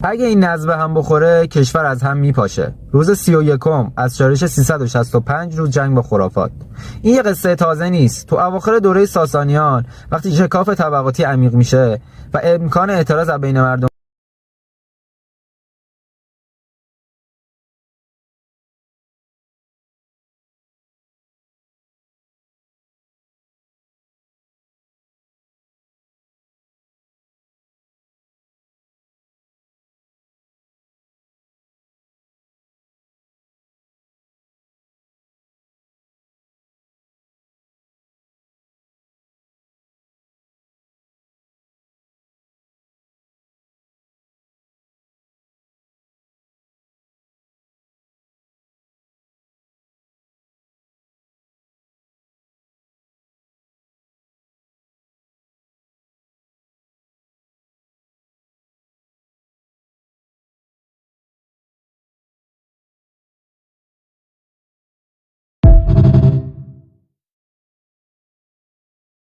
اگه این نزبه هم بخوره کشور از هم میپاشه. روز 31 از چارش 365 روز جنگ با خرافات. این یه قصه تازه نیست. تو اواخر دوره ساسانیان وقتی شکاف طبقاتی عمیق میشه و امکان اعتراض از بین مردم